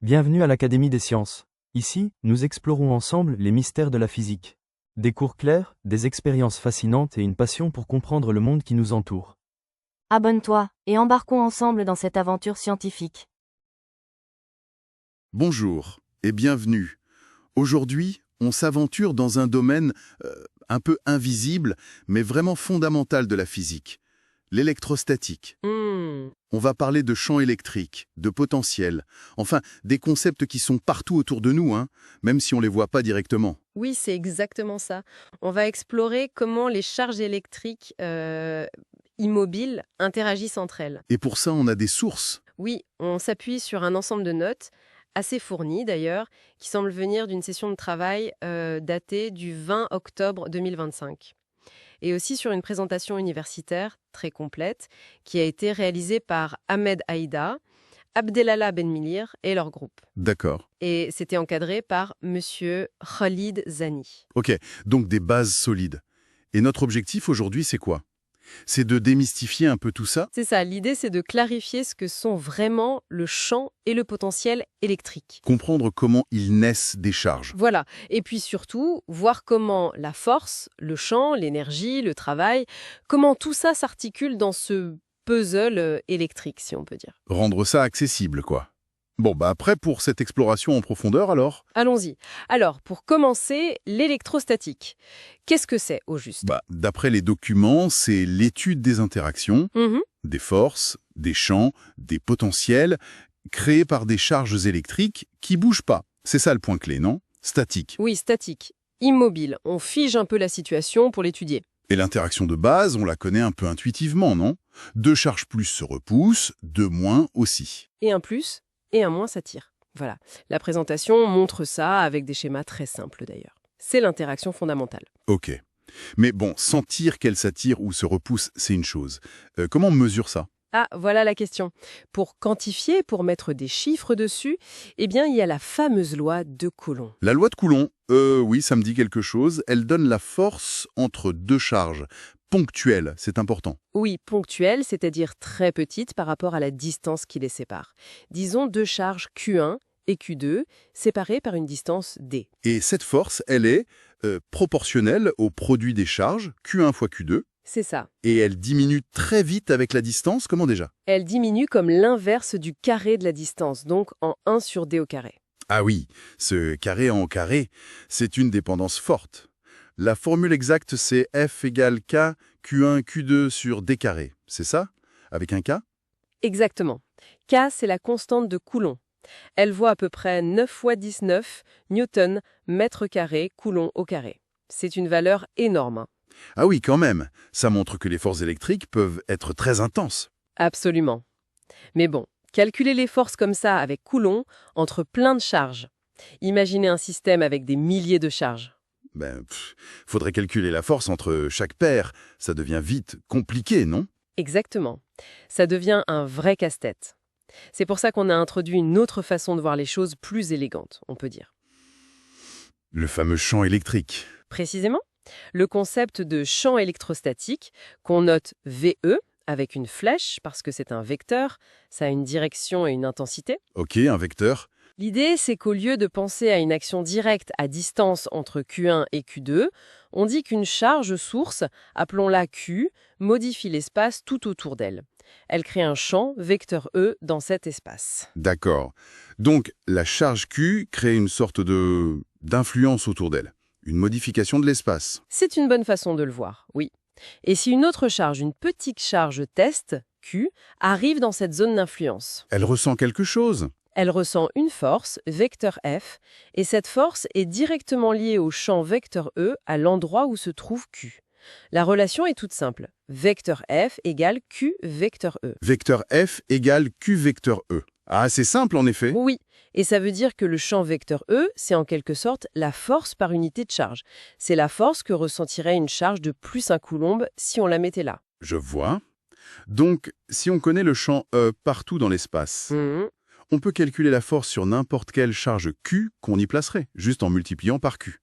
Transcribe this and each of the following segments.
Bienvenue à l'Académie des sciences. Ici, nous explorons ensemble les mystères de la physique. Des cours clairs, des expériences fascinantes et une passion pour comprendre le monde qui nous entoure. Abonne-toi, et embarquons ensemble dans cette aventure scientifique. Bonjour et bienvenue. Aujourd'hui, on s'aventure dans un domaine un peu invisible, mais vraiment fondamental de la physique, l'électrostatique. On va parler de champs électriques, de potentiel, enfin des concepts qui sont partout autour de nous, même si on ne les voit pas directement. Oui, c'est exactement ça. On va explorer comment les charges électriques immobiles interagissent entre elles. Et pour ça, on a des sources. Oui, on s'appuie sur un ensemble de notes, assez fournies d'ailleurs, qui semblent venir d'une session de travail datée du 20 octobre 2025. Et aussi sur une présentation universitaire très complète qui a été réalisée par Ahmed Haïda, Abdelala Benmilir et leur groupe. D'accord. Et c'était encadré par Monsieur Khalid Zani. Ok, donc des bases solides. Et notre objectif aujourd'hui, c'est quoi? C'est de démystifier un peu tout ça? C'est ça, l'idée c'est de clarifier ce que sont vraiment le champ et le potentiel électrique. Comprendre comment ils naissent des charges. Voilà, et puis surtout, voir comment la force, le champ, l'énergie, le travail, comment tout ça s'articule dans ce puzzle électrique, si on peut dire. Rendre ça accessible, quoi. Bon, prêt pour cette exploration en profondeur, alors? Allons-y. Alors, pour commencer, l'électrostatique. Qu'est-ce que c'est, au juste? D'après les documents, c'est l'étude des interactions, des forces, des champs, des potentiels, créés par des charges électriques qui bougent pas. C'est ça le point clé, non? Statique. Oui, statique. Immobile. On fige un peu la situation pour l'étudier. Et l'interaction de base, on la connaît un peu intuitivement, non? Deux charges plus se repoussent, deux moins aussi. Et un plus et un moins s'attire. Voilà. La présentation montre ça avec des schémas très simples d'ailleurs. C'est l'interaction fondamentale. Ok. Mais bon, sentir qu'elle s'attire ou se repousse, c'est une chose. Comment on mesure ça? Ah, voilà la question. Pour quantifier, pour mettre des chiffres dessus, eh bien, il y a la fameuse loi de Coulomb. La loi de Coulomb, oui, ça me dit quelque chose. Elle donne la force entre deux charges. Ponctuelle, c'est important. Oui, ponctuelle, c'est-à-dire très petite par rapport à la distance qui les sépare. Disons deux charges Q1 et Q2, séparées par une distance D. Et cette force, elle est proportionnelle au produit des charges, Q1 fois Q2. C'est ça. Et elle diminue très vite avec la distance, comment déjà? Elle diminue comme l'inverse du carré de la distance, donc en 1 sur D au carré. Ah oui, ce carré en carré, c'est une dépendance forte. La formule exacte, c'est F égale K, Q1, Q2 sur D carré. C'est ça? Avec un K? Exactement. K, c'est la constante de Coulomb. Elle vaut à peu près 9 fois 19 newtons mètre carré Coulomb au carré. C'est une valeur énorme. Ah oui, quand même. Ça montre que les forces électriques peuvent être très intenses. Absolument. Mais bon, calculer les forces comme ça avec Coulomb entre plein de charges. Imaginez un système avec des milliers de charges. Faudrait calculer la force entre chaque paire. Ça devient vite compliqué, non? Exactement. Ça devient un vrai casse-tête. C'est pour ça qu'on a introduit une autre façon de voir les choses plus élégante, on peut dire. Le fameux champ électrique. Précisément, le concept de champ électrostatique, qu'on note VE, avec une flèche, parce que c'est un vecteur, ça a une direction et une intensité. Ok, un vecteur. L'idée, c'est qu'au lieu de penser à une action directe à distance entre Q1 et Q2, on dit qu'une charge source, appelons-la Q, modifie l'espace tout autour d'elle. Elle crée un champ, vecteur E, dans cet espace. D'accord. Donc, la charge Q crée une sorte d'influence autour d'elle. Une modification de l'espace. C'est une bonne façon de le voir, oui. Et si une autre charge, une petite charge test, Q, arrive dans cette zone d'influence? Elle ressent quelque chose. Elle ressent une force, vecteur F, et cette force est directement liée au champ vecteur E à l'endroit où se trouve Q. La relation est toute simple. Vecteur F égale Q vecteur E. Vecteur F égale Q vecteur E. Ah, c'est simple en effet. Oui, et ça veut dire que le champ vecteur E, c'est en quelque sorte la force par unité de charge. C'est la force que ressentirait une charge de plus 1 coulomb si on la mettait là. Je vois. Donc, si on connaît le champ E partout dans l'espace, on peut calculer la force sur n'importe quelle charge Q qu'on y placerait, juste en multipliant par Q.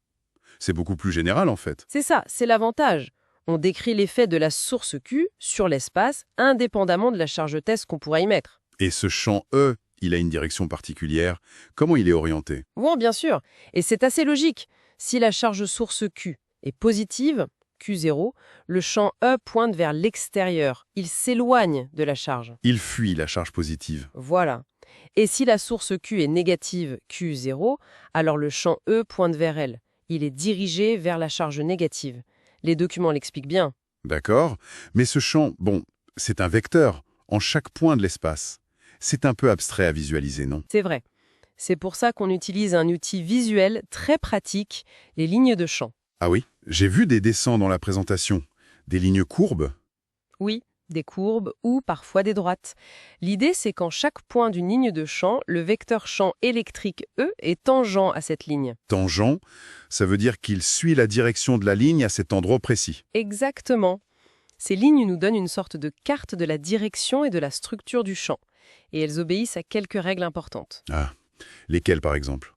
C'est beaucoup plus général en fait. C'est ça, c'est l'avantage. On décrit l'effet de la source Q sur l'espace, indépendamment de la charge test qu'on pourrait y mettre. Et ce champ E, il a une direction particulière. Comment il est orienté? Bon, bien sûr. Et c'est assez logique. Si la charge source Q est positive, Q0, le champ E pointe vers l'extérieur. Il s'éloigne de la charge. Il fuit la charge positive. Voilà. Et si la source Q est négative, Q0, alors le champ E pointe vers elle. Il est dirigé vers la charge négative. Les documents l'expliquent bien. D'accord. Mais ce champ, bon, c'est un vecteur, en chaque point de l'espace. C'est un peu abstrait à visualiser, non? C'est vrai. C'est pour ça qu'on utilise un outil visuel très pratique, les lignes de champ. Ah oui? J'ai vu des dessins dans la présentation. Des lignes courbes? Oui, des courbes ou parfois des droites. L'idée, c'est qu'en chaque point d'une ligne de champ, le vecteur champ électrique E est tangent à cette ligne. Tangent, ça veut dire qu'il suit la direction de la ligne à cet endroit précis. Exactement. Ces lignes nous donnent une sorte de carte de la direction et de la structure du champ. Et elles obéissent à quelques règles importantes. Ah, lesquelles par exemple?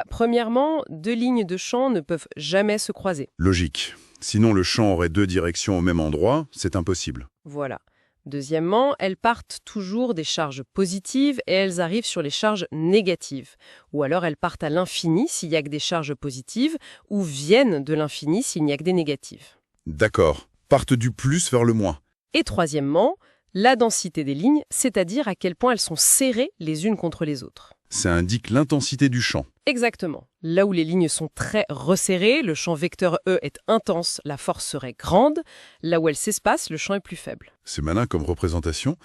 Premièrement, deux lignes de champ ne peuvent jamais se croiser. Logique. Sinon le champ aurait deux directions au même endroit, c'est impossible. Voilà. Deuxièmement, elles partent toujours des charges positives et elles arrivent sur les charges négatives. Ou alors elles partent à l'infini s'il n'y a que des charges positives, ou viennent de l'infini s'il n'y a que des négatives. D'accord. Partent du plus vers le moins. Et troisièmement, la densité des lignes, c'est-à-dire à quel point elles sont serrées les unes contre les autres. Ça indique l'intensité du champ. Exactement. Là où les lignes sont très resserrées, le champ vecteur E est intense, la force serait grande. Là où elles s'espacent, le champ est plus faible. C'est malin comme représentation.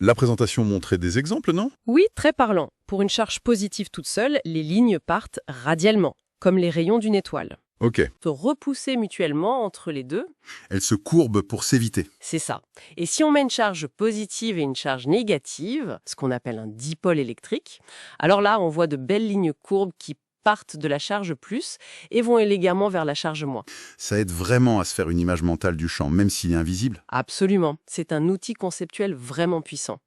La présentation montrait des exemples, non? Oui, très parlant. Pour une charge positive toute seule, les lignes partent radialement, comme les rayons d'une étoile. Ok. Se repousser mutuellement entre les deux, Elles se courbent pour s'éviter. c'est ça. Et si on met une charge positive et une charge négative, ce qu'on appelle un dipôle électrique, alors là, on voit de belles lignes courbes qui partent de la charge plus et vont élégamment vers la charge moins. Ça aide vraiment à se faire une image mentale du champ, même s'il est invisible. Absolument. C'est un outil conceptuel vraiment puissant.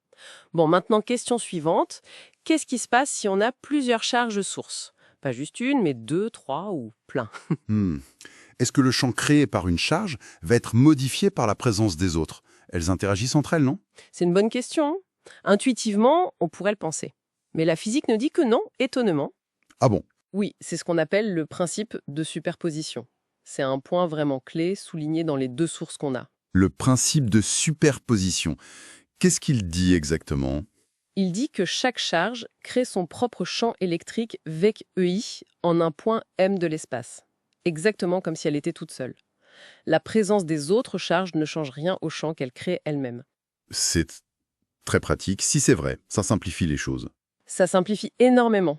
Bon, maintenant, question suivante. Qu'est-ce qui se passe si on a plusieurs charges sources? Pas juste une, mais deux, trois ou plein. Est-ce que le champ créé par une charge va être modifié par la présence des autres? Elles interagissent entre elles, non? C'est une bonne question, hein. Intuitivement, on pourrait le penser. Mais la physique nous dit que non, étonnamment. Ah bon? Oui, c'est ce qu'on appelle le principe de superposition. C'est un point vraiment clé souligné dans les deux sources qu'on a. Le principe de superposition. Qu'est-ce qu'il dit exactement? Il dit que chaque charge crée son propre champ électrique VEC EI en un point M de l'espace. Exactement comme si elle était toute seule. La présence des autres charges ne change rien au champ qu'elle crée elle-même. C'est très pratique, si c'est vrai. Ça simplifie les choses. Ça simplifie énormément.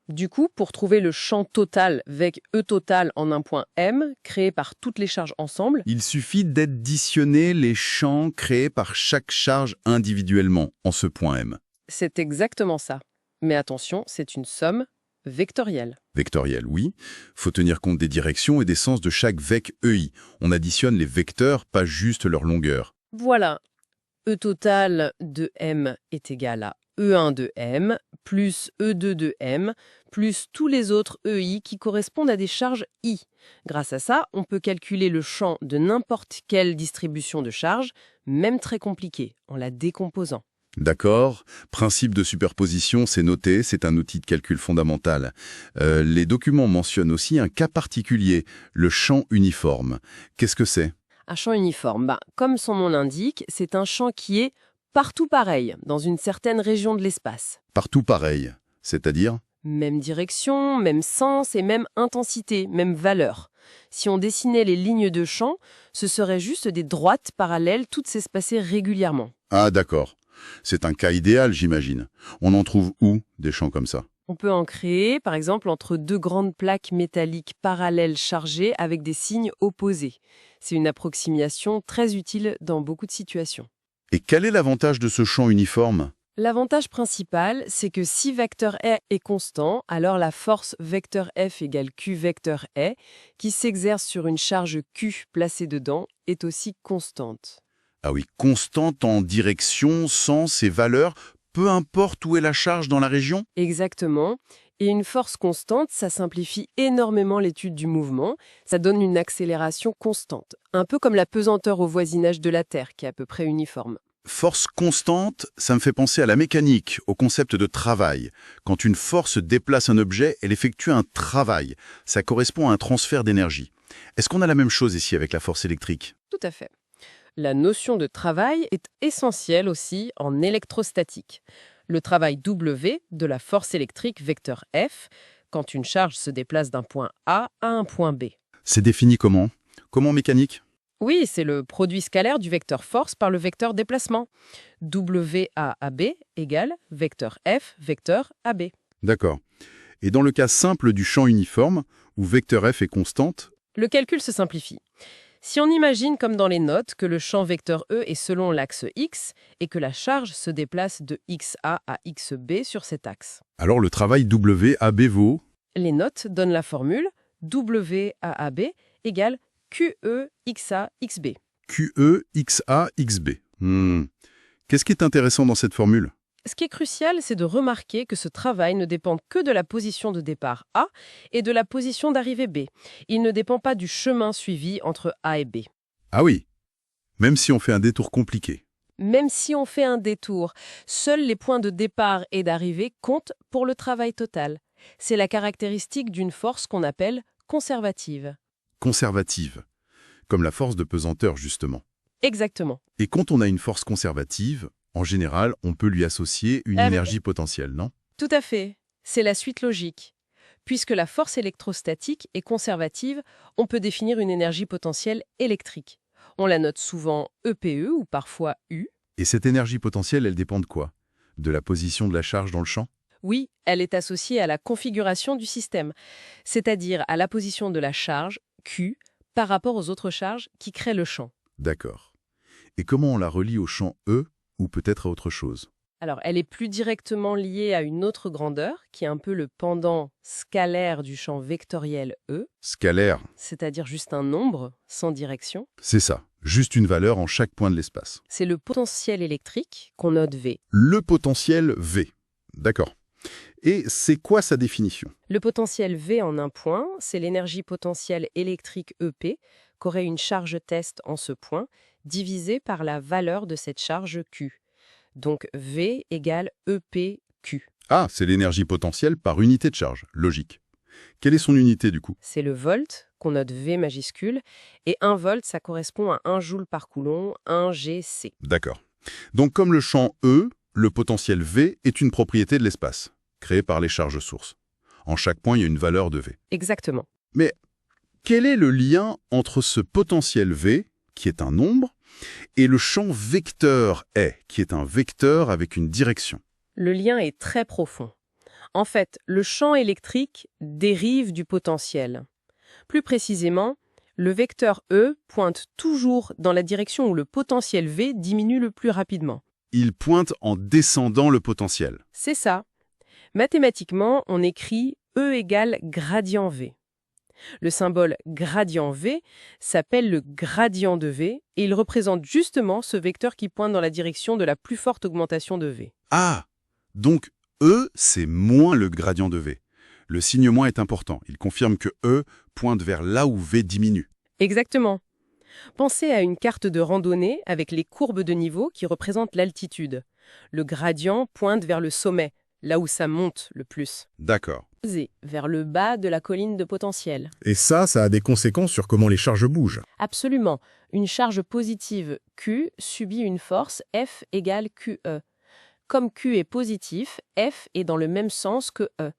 Du coup, pour trouver le champ total VEC E total en un point M, créé par toutes les charges ensemble, Il suffit d'additionner les champs créés par chaque charge individuellement en ce point M. c'est exactement ça. Mais attention, c'est une somme vectorielle. Vectoriel, oui. Faut tenir compte des directions et des sens de chaque vec EI. On additionne les vecteurs, pas juste leur longueur. Voilà. E total de M est égal à E1 de M plus E2 de M plus tous les autres EI qui correspondent à des charges I. Grâce à ça, on peut calculer le champ de n'importe quelle distribution de charges, même très compliquée, en la décomposant. D'accord. Principe de superposition, c'est noté, c'est un outil de calcul fondamental. Les documents mentionnent aussi un cas particulier, le champ uniforme. Qu'est-ce que c'est? Un champ uniforme, comme son nom l'indique, c'est un champ qui est partout pareil, dans une certaine région de l'espace. Partout pareil, c'est-à-dire? Même direction, même sens et même intensité, même valeur. Si on dessinait les lignes de champ, ce seraient juste des droites parallèles toutes s'espacer régulièrement. Ah d'accord. C'est un cas idéal, j'imagine. On en trouve où, des champs comme ça? On peut en créer, par exemple, entre deux grandes plaques métalliques parallèles chargées avec des signes opposés. C'est une approximation très utile dans beaucoup de situations. Et quel est l'avantage de ce champ uniforme? L'avantage principal, c'est que si vecteur E est constant, alors la force vecteur F égale Q vecteur E, qui s'exerce sur une charge Q placée dedans, est aussi constante. Ah oui, constante en direction, sens et valeur, peu importe où est la charge dans la région? Exactement. Et une force constante, ça simplifie énormément l'étude du mouvement, ça donne une accélération constante, un peu comme la pesanteur au voisinage de la Terre, qui est à peu près uniforme. Force constante, ça me fait penser à la mécanique, au concept de travail. Quand une force déplace un objet, elle effectue un travail. Ça correspond à un transfert d'énergie. Est-ce qu'on a la même chose ici avec la force électrique? Tout à fait. La notion de travail est essentielle aussi en électrostatique. Le travail W de la force électrique vecteur F, quand une charge se déplace d'un point A à un point B. C'est défini comment? Comment en mécanique? Oui, c'est le produit scalaire du vecteur force par le vecteur déplacement. WA/AB égale vecteur F, vecteur AB. D'accord. Et dans le cas simple du champ uniforme, où vecteur F est constante, Le calcul se simplifie. Si on imagine comme dans les notes que le champ vecteur E est selon l'axe X et que la charge se déplace de XA à XB sur cet axe. alors le travail WAB vaut... Les notes donnent la formule WAAB égale QEXAXB. QEXAXB. Qu'est-ce qui est intéressant dans cette formule? Ce qui est crucial, c'est de remarquer que ce travail ne dépend que de la position de départ A et de la position d'arrivée B. Il ne dépend pas du chemin suivi entre A et B. Ah oui, même si on fait un détour compliqué. Même si on fait un détour, seuls les points de départ et d'arrivée comptent pour le travail total. C'est la caractéristique d'une force qu'on appelle conservative. Conservative, comme la force de pesanteur justement. Exactement. Et quand on a une force conservative, en général, on peut lui associer une énergie potentielle, non? Tout à fait. C'est la suite logique. Puisque la force électrostatique est conservative, on peut définir une énergie potentielle électrique. On la note souvent EPE ou parfois U. Et cette énergie potentielle, elle dépend de quoi? De la position de la charge dans le champ? Oui, elle est associée à la configuration du système, c'est-à-dire à la position de la charge, Q, par rapport aux autres charges qui créent le champ. D'accord. Et comment on la relie au champ E, ou peut-être à autre chose? Alors, elle est plus directement liée à une autre grandeur, qui est un peu le pendant scalaire du champ vectoriel E, Scalaire, c'est-à-dire juste un nombre sans direction. c'est ça, juste une valeur en chaque point de l'espace. C'est le potentiel électrique qu'on note V. Le potentiel V. D'accord. Et c'est quoi sa définition? Le potentiel V en un point, c'est l'énergie potentielle électrique EP qu'aurait une charge test en ce point, divisée par la valeur de cette charge Q. Donc V égale EPQ. Ah, c'est l'énergie potentielle par unité de charge, logique. Quelle est son unité du coup? C'est le volt, qu'on note V majuscule, et 1 volt, ça correspond à 1 joule par coulomb, 1 GC. D'accord. Donc comme le champ E, le potentiel V est une propriété de l'espace, créée par les charges sources. En chaque point, il y a une valeur de V. Exactement. Mais quel est le lien entre ce potentiel V, qui est un nombre, et le champ vecteur E, qui est un vecteur avec une direction? Le lien est très profond. En fait, le champ électrique dérive du potentiel. Plus précisément, le vecteur E pointe toujours dans la direction où le potentiel V diminue le plus rapidement. Il pointe en descendant le potentiel. C'est ça. Mathématiquement, on écrit E égale gradient V. Le symbole gradient V s'appelle le gradient de V et il représente justement ce vecteur qui pointe dans la direction de la plus forte augmentation de V. Ah! Donc E, c'est moins le gradient de V. Le signe moins est important. Il confirme que E pointe vers là où V diminue. Exactement. Pensez à une carte de randonnée avec les courbes de niveau qui représentent l'altitude. Le gradient pointe vers le sommet, là où ça monte le plus. D'accord. Et vers le bas de la colline de potentiel. Et ça a des conséquences sur comment les charges bougent. Absolument. Une charge positive Q subit une force F égale QE. Comme Q est positif, F est dans le même sens que E.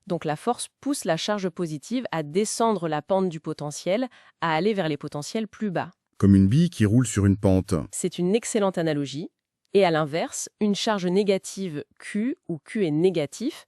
Donc la force pousse la charge positive à descendre la pente du potentiel, à aller vers les potentiels plus bas. Comme une bille qui roule sur une pente. C'est une excellente analogie. Et à l'inverse, une charge négative Q, où Q est négatif,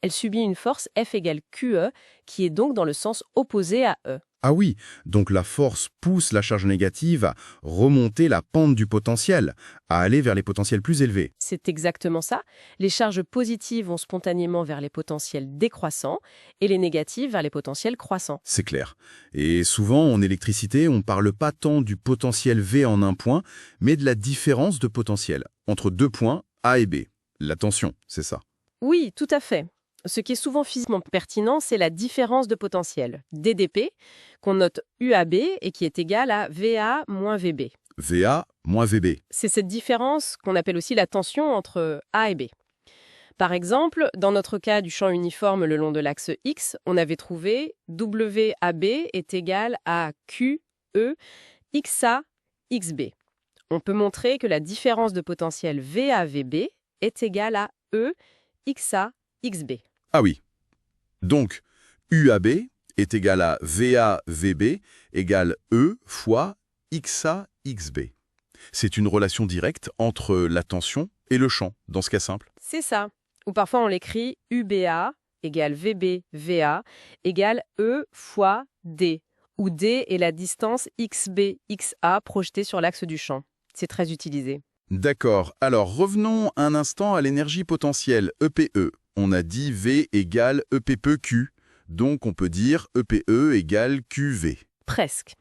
elle subit une force F égale QE, qui est donc dans le sens opposé à E. Ah oui, donc la force pousse la charge négative à remonter la pente du potentiel, à aller vers les potentiels plus élevés. C'est exactement ça. Les charges positives vont spontanément vers les potentiels décroissants et les négatives vers les potentiels croissants. C'est clair. Et souvent, en électricité, on ne parle pas tant du potentiel V en un point, mais de la différence de potentiel entre deux points A et B. La tension, c'est ça. Oui, tout à fait. Ce qui est souvent physiquement pertinent, c'est la différence de potentiel, DDP, qu'on note UAB et qui est égale à VA moins VB. VA moins VB. C'est cette différence qu'on appelle aussi la tension entre A et B. Par exemple, dans notre cas du champ uniforme le long de l'axe X, on avait trouvé WAB est égal à QE XA XB. On peut montrer que la différence de potentiel VA-VB est égale à E XA XB. Ah oui. Donc, UAB est égal à VA-VB égale E fois XA XB. C'est une relation directe entre la tension et le champ, dans ce cas simple. C'est ça. Ou parfois on l'écrit UBA égale VB VA égale E fois D, où D est la distance XB XA projetée sur l'axe du champ. C'est très utilisé. D'accord. Alors, revenons un instant à l'énergie potentielle, EPE. On a dit V égale EPPQ, donc on peut dire EPE égale QV. Presque.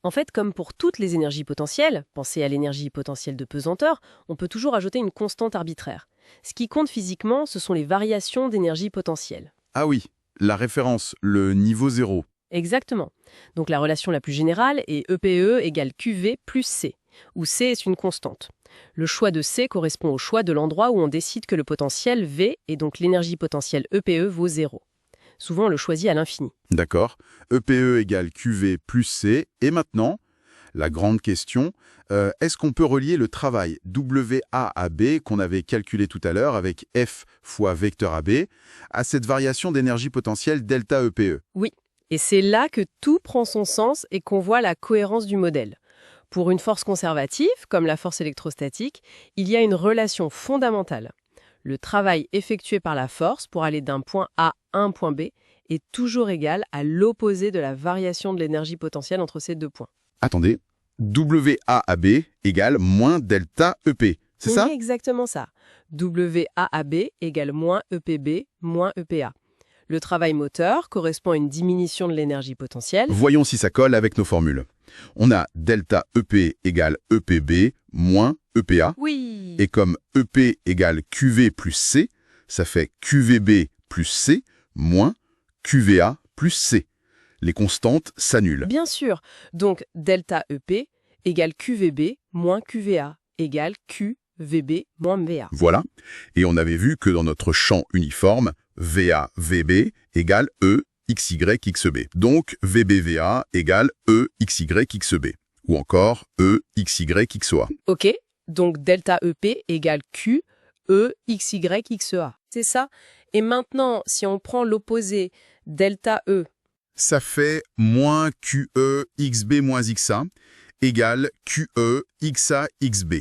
En fait, comme pour toutes les énergies potentielles, pensez à l'énergie potentielle de pesanteur, on peut toujours ajouter une constante arbitraire. Ce qui compte physiquement, ce sont les variations d'énergie potentielle. Ah oui, la référence, le niveau 0. Exactement. Donc la relation la plus générale est EPE égale QV plus C, où C est une constante. Le choix de C correspond au choix de l'endroit où on décide que le potentiel V et donc l'énergie potentielle EPE vaut 0. Souvent, on le choisit à l'infini. D'accord. EPE égale QV plus C. Et maintenant, la grande question, est-ce qu'on peut relier le travail WA à B qu'on avait calculé tout à l'heure avec F fois vecteur AB à cette variation d'énergie potentielle delta EPE? Oui, et c'est là que tout prend son sens et qu'on voit la cohérence du modèle. Pour une force conservative, comme la force électrostatique, il y a une relation fondamentale. Le travail effectué par la force pour aller d'un point A à un point B est toujours égal à l'opposé de la variation de l'énergie potentielle entre ces deux points. Attendez, WA à B égale moins delta EP, c'est ça? Exactement ça. WAAB égale moins EPB moins EPA. Le travail moteur correspond à une diminution de l'énergie potentielle. Voyons si ça colle avec nos formules. On a delta EP égale EPB moins EPA. Oui. Et comme EP égale QV plus C, ça fait QVB plus C moins QVA plus C. Les constantes s'annulent. Bien sûr. Donc, delta EP égale QVB moins QVA égale QVB moins VA. Voilà. Et on avait vu que dans notre champ uniforme, VA-VB égale E XY-XB. Donc, VB-VA égale E XY-XB. Ou encore E XY-XOA. Ok. Donc, delta EP égale Q E XY-XEA. C'est ça. Et maintenant, si on prend l'opposé, delta E, Ça fait moins QE XB moins XA égale QE XA XB.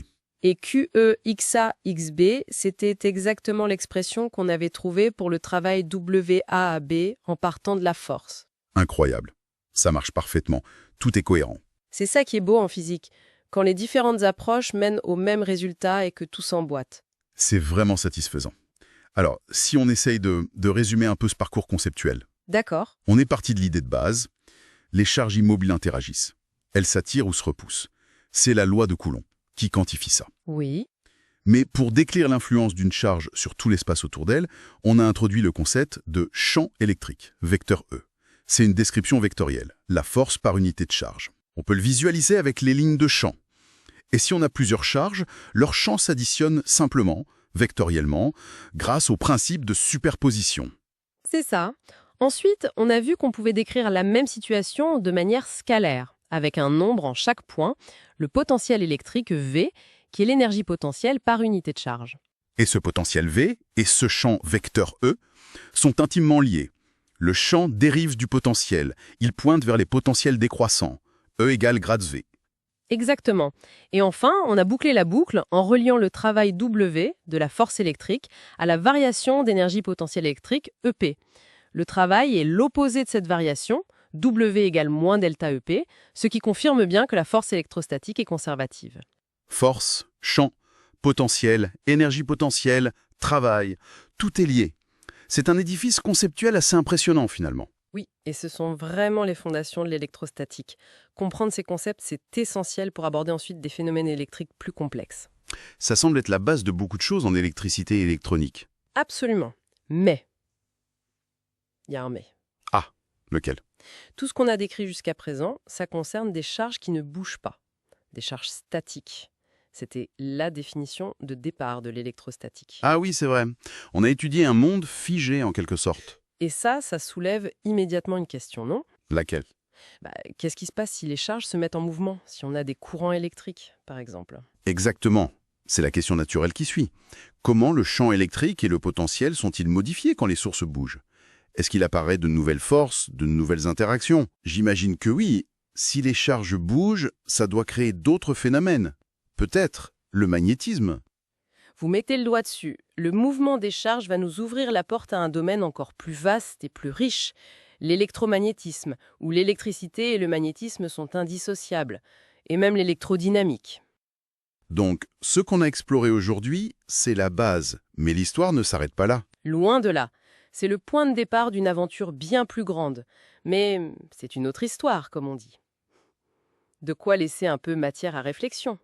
et QE XA XB, c'était exactement l'expression qu'on avait trouvée pour le travail WAAB en partant de la force. Incroyable. Ça marche parfaitement. Tout est cohérent. C'est ça qui est beau en physique, quand les différentes approches mènent au même résultat et que tout s'emboîte. C'est vraiment satisfaisant. Alors, si on essaye de résumer un peu ce parcours conceptuel, D'accord. on est parti de l'idée de base. Les charges immobiles interagissent. Elles s'attirent ou se repoussent. C'est la loi de Coulomb qui quantifie ça. Oui. Mais pour décrire l'influence d'une charge sur tout l'espace autour d'elle, on a introduit le concept de champ électrique, vecteur E. C'est une description vectorielle, la force par unité de charge. On peut le visualiser avec les lignes de champ. Et si on a plusieurs charges, leurs champs s'additionnent simplement, vectoriellement, grâce au principe de superposition. C'est ça. Ensuite, on a vu qu'on pouvait décrire la même situation de manière scalaire, avec un nombre en chaque point, le potentiel électrique V, qui est l'énergie potentielle par unité de charge. Et ce potentiel V et ce champ vecteur E sont intimement liés. Le champ dérive du potentiel. Il pointe vers les potentiels décroissants. E égale grade V. Exactement. Et enfin, on a bouclé la boucle en reliant le travail W de la force électrique à la variation d'énergie potentielle électrique EP. Le travail est l'opposé de cette variation, W égale moins delta EP, ce qui confirme bien que la force électrostatique est conservative. Force, champ, potentiel, énergie potentielle, travail, tout est lié. C'est un édifice conceptuel assez impressionnant finalement. Oui, et ce sont vraiment les fondations de l'électrostatique. Comprendre ces concepts, c'est essentiel pour aborder ensuite des phénomènes électriques plus complexes. Ça semble être la base de beaucoup de choses en électricité et électronique. Absolument. Mais, il y a un mais. Lequel? Tout ce qu'on a décrit jusqu'à présent, ça concerne des charges qui ne bougent pas. des charges statiques. C'était la définition de départ de l'électrostatique. Ah oui, c'est vrai. On a étudié un monde figé en quelque sorte. Et ça soulève immédiatement une question, non? Laquelle? Qu'est-ce qui se passe si les charges se mettent en mouvement, si on a des courants électriques, par exemple? Exactement. C'est la question naturelle qui suit. Comment le champ électrique et le potentiel sont-ils modifiés quand les sources bougent? Est-ce qu'il apparaît de nouvelles forces, de nouvelles interactions? J'imagine que oui. Si les charges bougent, ça doit créer d'autres phénomènes. Peut-être le magnétisme. Vous mettez le doigt dessus. Le mouvement des charges va nous ouvrir la porte à un domaine encore plus vaste et plus riche, l'électromagnétisme, où l'électricité et le magnétisme sont indissociables, et même l'électrodynamique. Donc, ce qu'on a exploré aujourd'hui, c'est la base. Mais l'histoire ne s'arrête pas là. Loin de là. C'est le point de départ d'une aventure bien plus grande. Mais c'est une autre histoire, comme on dit. De quoi laisser un peu matière à réflexion.